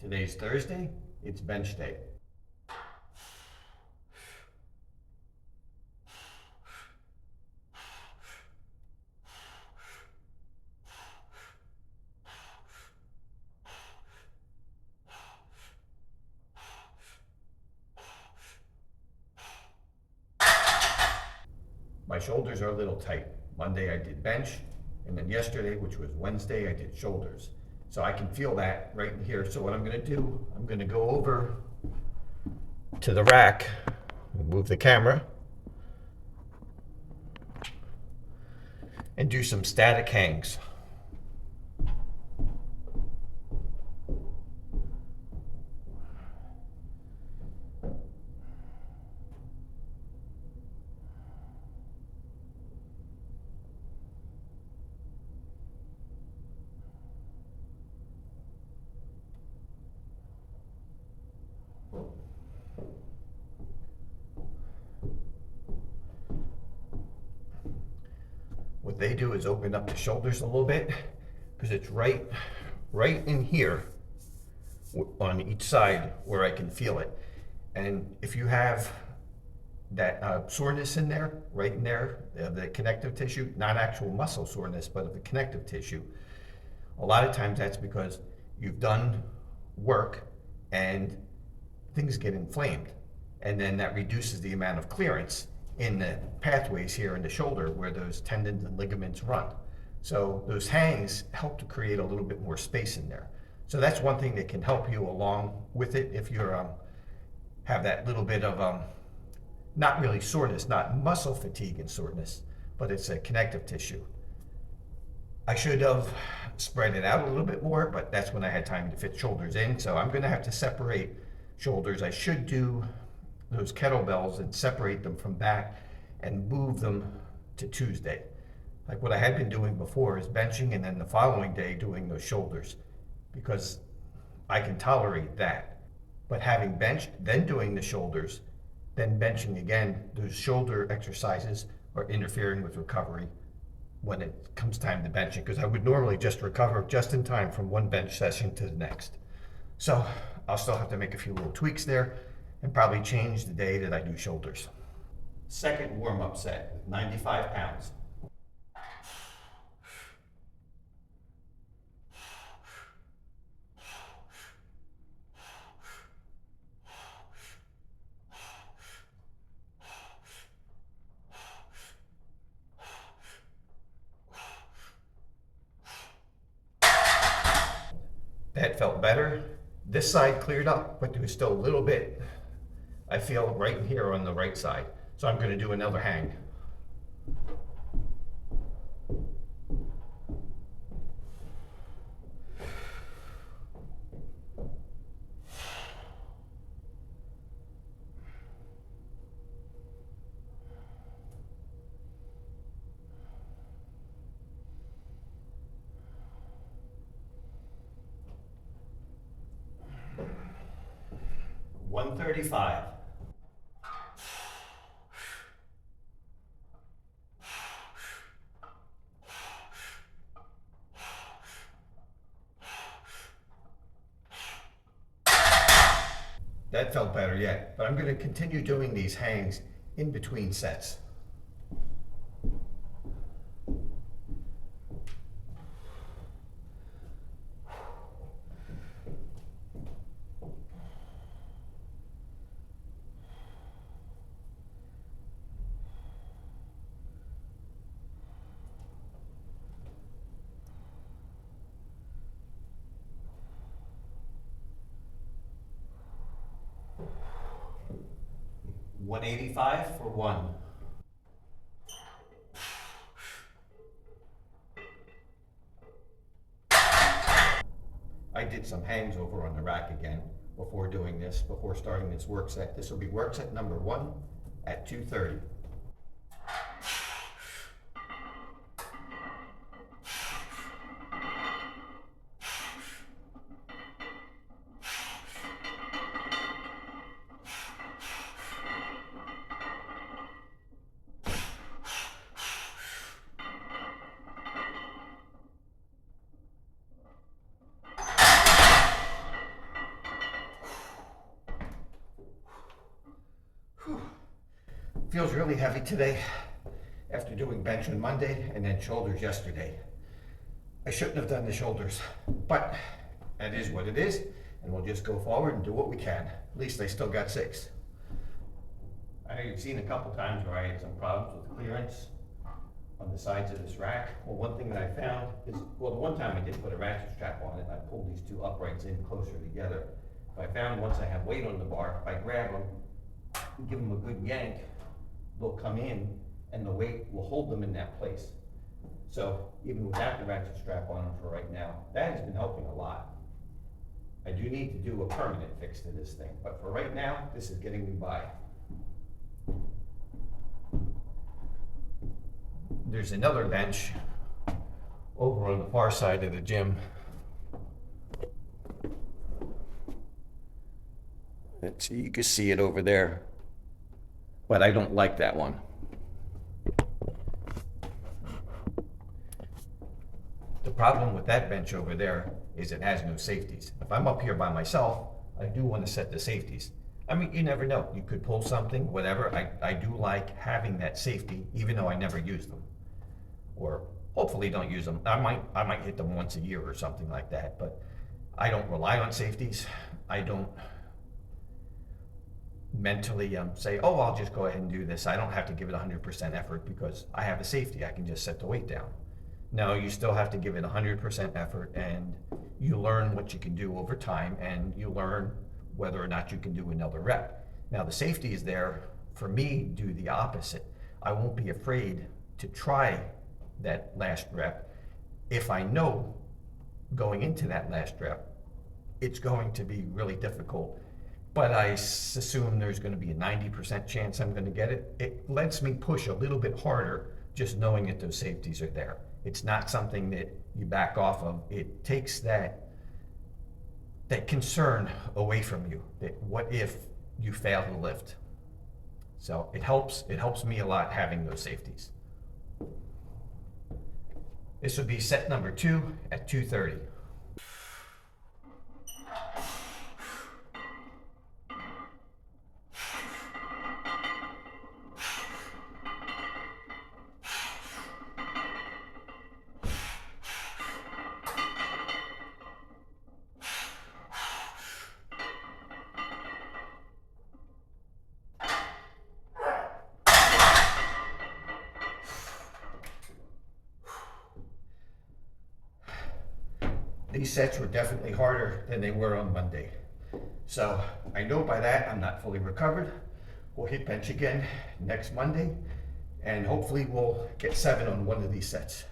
Today's Thursday, it's bench day. My shoulders are a little tight. Monday I did bench, and then yesterday, which was Wednesday, I did shoulders. So I can feel that right in here. So what I'm gonna do, I'm gonna go over to the rack, move the camera, and do some static hangs. What they do is open up the shoulders a little bit because it's right in here on each side where I can feel it. And if you have that soreness in there, right in there, the connective tissue, not actual muscle soreness, but of the connective tissue, a lot of times that's because you've done work and things get inflamed. And then that reduces the amount of clearance in the pathways here in the shoulder where those tendons and ligaments run. So those hangs help to create a little bit more space in there. So that's one thing that can help you along with it if you're have that little bit of not really soreness, not muscle fatigue and soreness, but it's a connective tissue. I should have spread it out a little bit more, but that's when I had time to fit shoulders in. So I'm gonna have to separate shoulders. I should do those kettlebells and separate them from back and move them to Tuesday. Like what I had been doing before is benching and then the following day doing those shoulders because I can tolerate that. But having benched, then doing the shoulders, then benching again, those shoulder exercises are interfering with recovery when it comes time to benching because I would normally just recover just in time from one bench session to the next. So I'll still have to make a few little tweaks there and probably change the day that I do shoulders. Second warm-up set, 95 pounds. That felt better. This side cleared up, but there was still a little bit, I feel right in here on the right side. So I'm gonna do another hang. $135. That felt better yet, but I'm going to continue doing these hangs in between sets. $185 for one. I did some hangs over on the rack again before doing this, before starting this work set. This will be work set number 1 at 2:30. Feels really heavy today after doing bench on Monday and then shoulders yesterday. I shouldn't have done the shoulders, but that is what it is, and we'll just go forward and do what we can. At least I still got 6. I've seen a couple times where I had some problems with clearance on the sides of this rack. Well, one thing that I found is, well, the one time I did put a ratchet strap on it, I pulled these 2 uprights in closer together. But I found once I have weight on the bar, if I grab them and give them a good yank, they'll come in and the weight will hold them in that place. So even without the ratchet strap on them for right now, that has been helping a lot. I do need to do a permanent fix to this thing, but for right now, this is getting me by. There's another bench over on the far side of the gym. Let's see, you can see it over there, but I don't like that one. The problem with that bench over there is it has no safeties. If I'm up here by myself, I do want to set the safeties. I mean, you never know. You could pull something, whatever. I do like having that safety, even though I never use them. Or hopefully don't use them. I might hit them once a year or something like that, but I don't rely on safeties. I don't mentally say, oh, I'll just go ahead and do this. I don't have to give it 100% effort because I have a safety. I can just set the weight down. No, you still have to give it 100% effort, and you learn what you can do over time, and you learn whether or not you can do another rep. Now the safety is there for me to do the opposite. I won't be afraid to try that last rep if I know going into that last rep it's going to be really difficult, but I assume there's going to be a 90% chance I'm going to get it. It lets me push a little bit harder just knowing that those safeties are there. It's not something that you back off of. It takes that concern away from you, that what if you fail to lift. So it helps me a lot having those safeties. This would be set number 2 at 230. These sets were definitely harder than they were on Monday. So I know by that I'm not fully recovered. We'll hit bench again next Monday, and hopefully we'll get 7 on one of these sets.